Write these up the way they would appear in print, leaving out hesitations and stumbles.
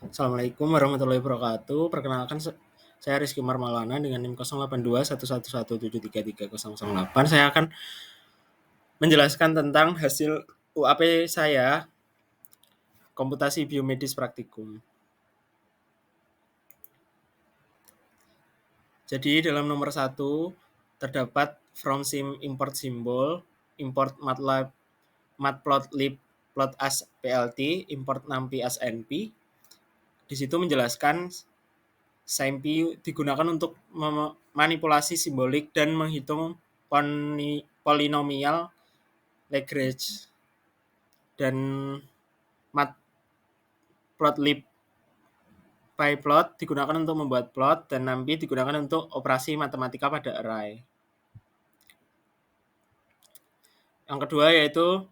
Assalamualaikum warahmatullahi wabarakatuh. Perkenalkan saya Rizky Marmalana dengan NIM 082111733008. Saya akan menjelaskan tentang hasil UAP saya komputasi biomedis praktikum. Jadi dalam nomor 1 terdapat from sim import symbol, import MATLAB matplotlib plot as plt, import numpy as np. Di situ menjelaskan SciMP digunakan untuk memanipulasi simbolik dan menghitung polinomial Lagrange, dan matplotlib pyplot digunakan untuk membuat plot, dan numpy digunakan untuk operasi matematika pada array. Yang kedua yaitu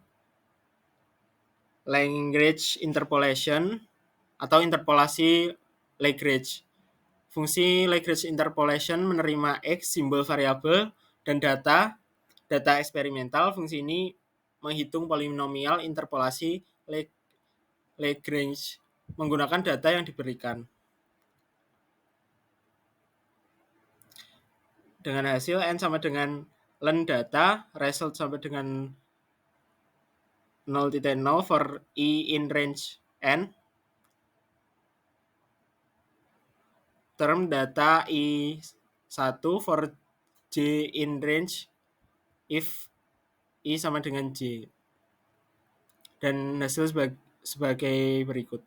Lagrange interpolation atau interpolasi Lagrange. Fungsi Lagrange interpolation menerima X simbol variabel dan data eksperimental. Fungsi ini menghitung polinomial interpolasi Lagrange menggunakan data yang diberikan. Dengan hasil N sama dengan len data, result sama dengan 0.0 for I in range N, term data I1 for J in range if I sama dengan J. Dan hasil sebagai berikut.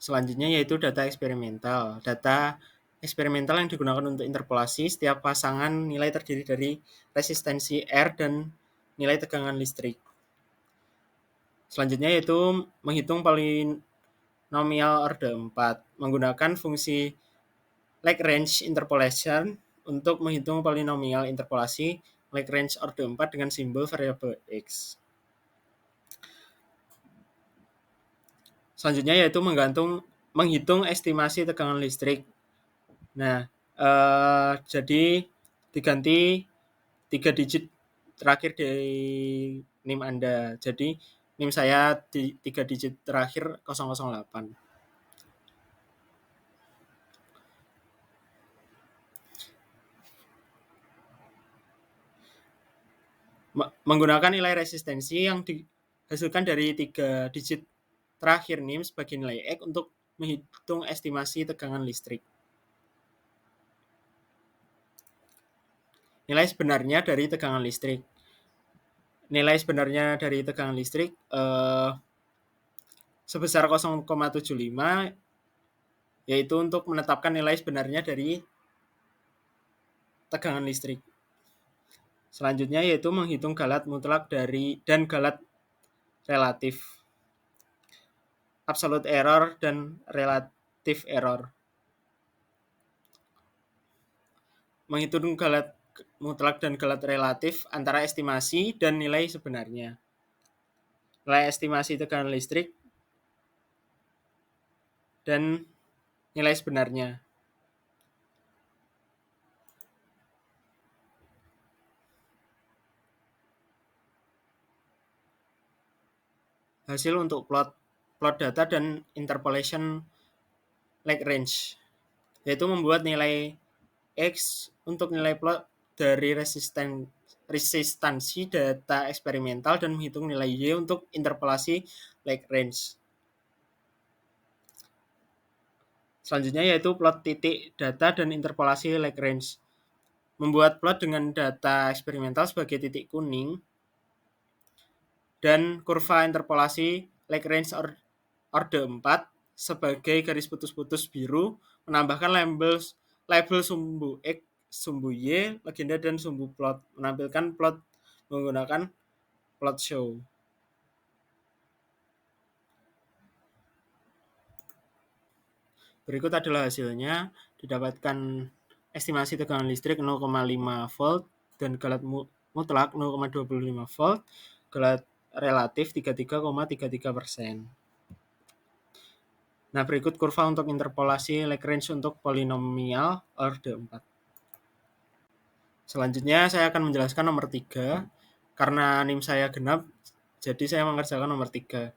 Selanjutnya yaitu data eksperimental. Data eksperimental yang digunakan untuk interpolasi setiap pasangan nilai terdiri dari resistensi R dan nilai tegangan listrik. Selanjutnya yaitu menghitung polinomial orde 4 menggunakan fungsi Lagrange interpolation untuk menghitung polinomial interpolasi Lagrange orde 4 dengan simbol variabel X. Selanjutnya yaitu menghitung estimasi tegangan listrik. Nah, jadi diganti 3 digit terakhir di NIM Anda. Jadi NIM saya di 3 digit terakhir 008. Menggunakan nilai resistensi yang dihasilkan dari 3 digit terakhir NIM sebagai nilai X untuk menghitung estimasi tegangan listrik. Nilai sebenarnya dari tegangan listrik. Nilai sebenarnya dari tegangan listrik sebesar 0,75, yaitu untuk menetapkan nilai sebenarnya dari tegangan listrik. Selanjutnya yaitu menghitung galat mutlak dan galat relatif, absolute error dan relative error. Menghitung galat mutlak dan galat relatif antara estimasi dan nilai sebenarnya. Nilai estimasi tegangan listrik dan nilai sebenarnya. Hasil untuk plot data dan interpolation Lagrange, yaitu membuat nilai X untuk nilai plot dari resistansi data eksperimental dan menghitung nilai Y untuk interpolasi Lagrange. Selanjutnya yaitu plot titik data dan interpolasi Lagrange. Membuat plot dengan data eksperimental sebagai titik kuning dan kurva interpolasi Lagrange orde 4 sebagai garis putus-putus biru, menambahkan label sumbu X, sumbu Y, legenda, dan sumbu plot. Menampilkan plot menggunakan plot show. Berikut adalah hasilnya. Didapatkan estimasi tegangan listrik 0,5 volt dan galat mutlak 0,25 volt, galat relatif 33,33%. Nah, berikut kurva untuk interpolasi Lagrange untuk polinomial orde 4. Selanjutnya saya akan menjelaskan nomor 3. Karena NIM saya genap, jadi saya mengerjakan nomor 3.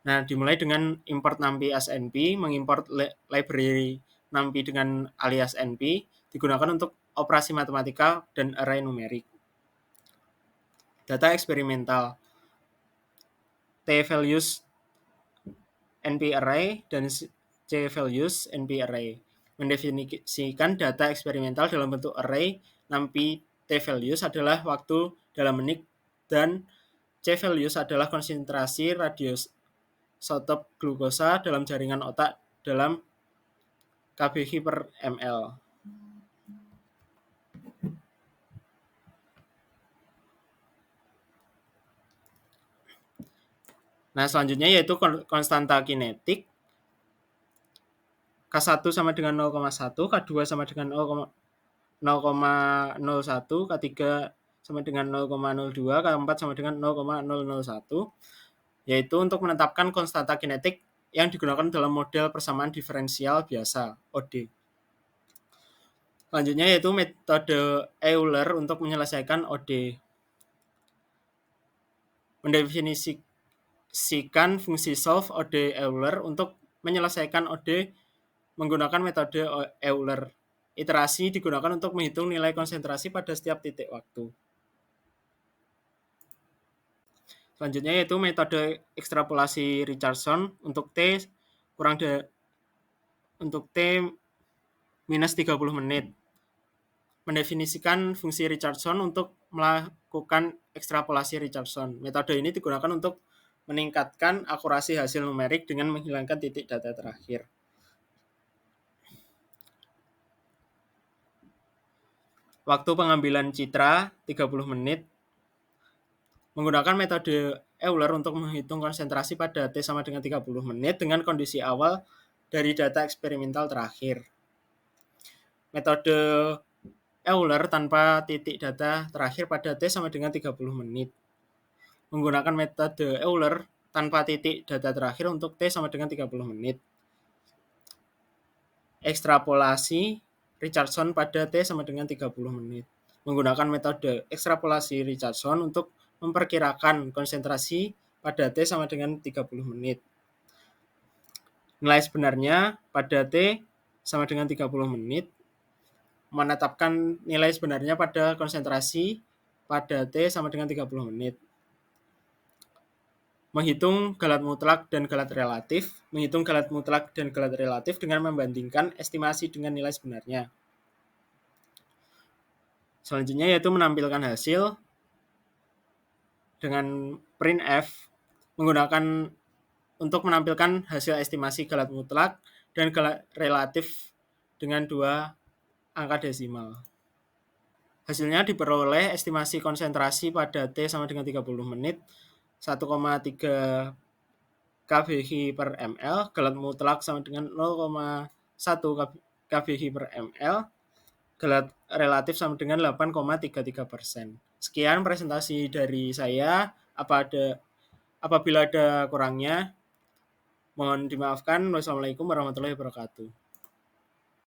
Nah, dimulai dengan import NumPy as NP, mengimport library NumPy dengan alias NP, digunakan untuk operasi matematika dan array numerik. Data eksperimental, T-values NP array dan C-values NP array. Mendefinisikan data eksperimental dalam bentuk array, NumPy T-values adalah waktu dalam menit dan C-values adalah konsentrasi radiosotop glukosa dalam jaringan otak dalam kbg per ml. Nah, selanjutnya yaitu konstanta kinetik. K1 sama dengan 0,1, K2 sama dengan 0,01, K3 sama dengan 0,02, K4 sama dengan 0,001, yaitu untuk menetapkan konstanta kinetik yang digunakan dalam model persamaan diferensial biasa, OD. Selanjutnya yaitu metode Euler untuk menyelesaikan OD. Mendefinisikan fungsi solve OD Euler untuk menyelesaikan OD menggunakan metode Euler. Iterasi digunakan untuk menghitung nilai konsentrasi pada setiap titik waktu. Selanjutnya yaitu metode ekstrapolasi Richardson untuk T untuk T minus 30 menit. Mendefinisikan fungsi Richardson untuk melakukan ekstrapolasi Richardson. Metode ini digunakan untuk meningkatkan akurasi hasil numerik dengan menghilangkan titik data terakhir. Waktu pengambilan citra 30 menit. Menggunakan metode Euler untuk menghitung konsentrasi pada T sama dengan 30 menit dengan kondisi awal dari data eksperimental terakhir. Metode Euler tanpa titik data terakhir pada T sama dengan 30 menit. Menggunakan metode Euler tanpa titik data terakhir untuk T sama dengan 30 menit. Ekstrapolasi Richardson pada T sama dengan 30 menit. Menggunakan metode ekstrapolasi Richardson untuk memperkirakan konsentrasi pada T sama dengan 30 menit. Nilai sebenarnya pada T sama dengan 30 menit. Menetapkan nilai sebenarnya pada konsentrasi pada T sama dengan 30 menit. Menghitung galat mutlak dan galat relatif. Menghitung galat mutlak dan galat relatif dengan membandingkan estimasi dengan nilai sebenarnya. Selanjutnya yaitu menampilkan hasil dengan printf menggunakan untuk menampilkan hasil estimasi galat mutlak dan galat relatif dengan 2 angka desimal. Hasilnya diperoleh estimasi konsentrasi pada T sama dengan 30 menit 1,3 kbg per ml, galat mutlak sama dengan 0,1 kbg per ml, galat relatif sama dengan 8,33%. Sekian presentasi dari saya. Apabila ada kurangnya, mohon dimaafkan. Wassalamualaikum warahmatullahi wabarakatuh.